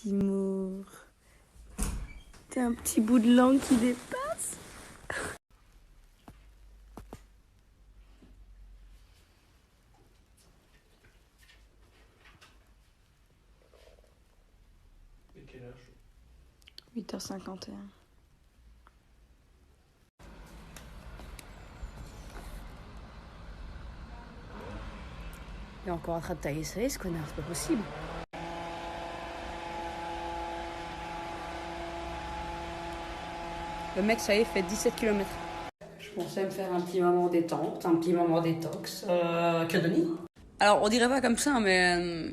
Timour. T'as un petit bout de langue qui dépasse. Et quel âge? 8h51. Il est encore en train de tailler ça, ce connard, c'est pas possible. Le mec, ça y est, fait 17 km. Je pensais me faire un petit moment détente, un petit moment détox. Que Denis? Alors, on dirait pas comme ça, mais...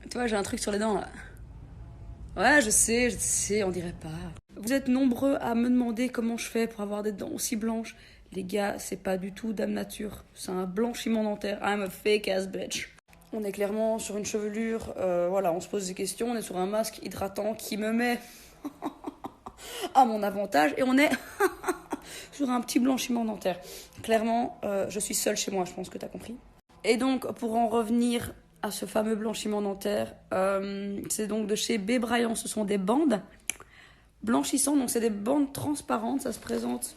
tu vois, j'ai un truc sur les dents, là. Ouais, je sais, on dirait pas. Vous êtes nombreux à me demander comment je fais pour avoir des dents aussi blanches. Les gars, c'est pas du tout Dame Nature. C'est un blanchiment dentaire. I'm a fake ass bitch. On est clairement sur une chevelure, voilà, on se pose des questions, on est sur un masque hydratant qui me met à mon avantage et on est sur un petit blanchiment dentaire. Clairement, je suis seule chez moi, je pense que t'as compris. Et donc, pour en revenir à ce fameux blanchiment dentaire, c'est donc de chez B. Bryant, ce sont des bandes blanchissantes, donc c'est des bandes transparentes, ça se présente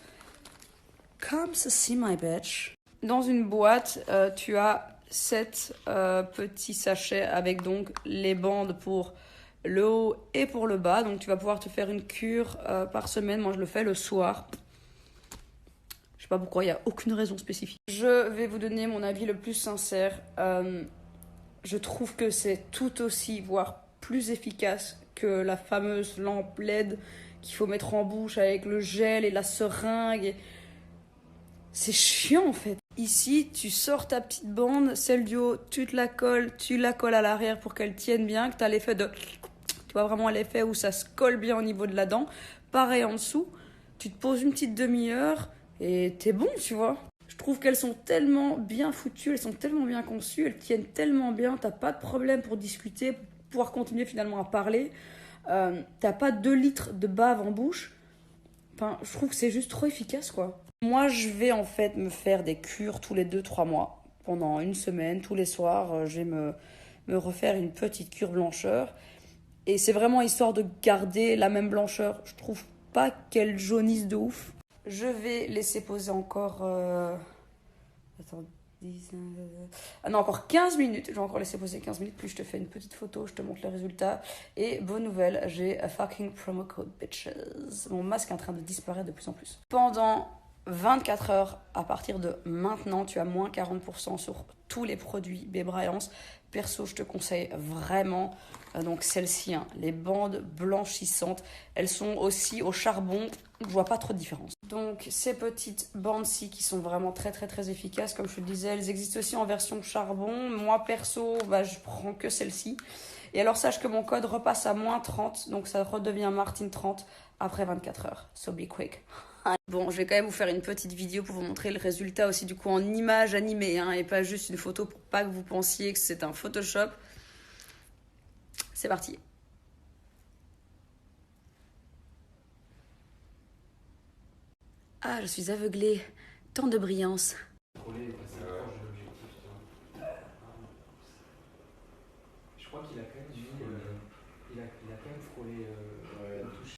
comme ceci, my bitch. Dans une boîte, tu as 7 petits sachets avec donc les bandes pour le haut et pour le bas. Donc tu vas pouvoir te faire une cure par semaine. Moi je le fais le soir. Je sais pas pourquoi, il n'y a aucune raison spécifique. Je vais vous donner mon avis le plus sincère. Je trouve que c'est tout aussi, voire plus efficace que la fameuse lampe LED qu'il faut mettre en bouche avec le gel et la seringue. C'est chiant en fait. Ici, tu sors ta petite bande, celle du haut, tu la colles à l'arrière pour qu'elle tienne bien, que tu as l'effet de... Tu vois vraiment l'effet où ça se colle bien au niveau de la dent. Pareil en dessous, tu te poses une petite demi-heure et t'es bon, tu vois. Je trouve qu'elles sont tellement bien foutues, elles sont tellement bien conçues, elles tiennent tellement bien, t'as pas de problème pour discuter, pour pouvoir continuer finalement à parler. T'as pas 2 litres de bave en bouche. Enfin, je trouve que c'est juste trop efficace, quoi. Moi, je vais en fait me faire des cures tous les 2-3 mois. Pendant une semaine, tous les soirs, je vais me refaire une petite cure blancheur. Et c'est vraiment histoire de garder la même blancheur. Je trouve pas qu'elle jaunisse de ouf. Je vais laisser poser encore... Attends, 10... Ah non, encore 15 minutes. Je vais encore laisser poser 15 minutes. Puis je te fais une petite photo, je te montre les résultats. Et bonne nouvelle, j'ai un fucking promo code bitches. Mon masque est en train de disparaître de plus en plus. Pendant 24 heures, à partir de maintenant, tu as moins 40% sur tous les produits B. Bryant. Perso, je te conseille vraiment donc celles-ci, hein, les bandes blanchissantes. Elles sont aussi au charbon, je vois pas trop de différence. Donc ces petites bandes-ci qui sont vraiment très très très efficaces, comme je te le disais, elles existent aussi en version charbon. Moi perso, je prends que celle-ci. Et alors sache que mon code repasse à moins 30, donc ça redevient Martine 30 après 24 heures. So be quick. Bon, je vais quand même vous faire une petite vidéo pour vous montrer le résultat aussi du coup en image animée, hein, et pas juste une photo pour pas que vous pensiez que c'est un Photoshop. C'est parti. Ah, je suis aveuglée. Tant de brillance.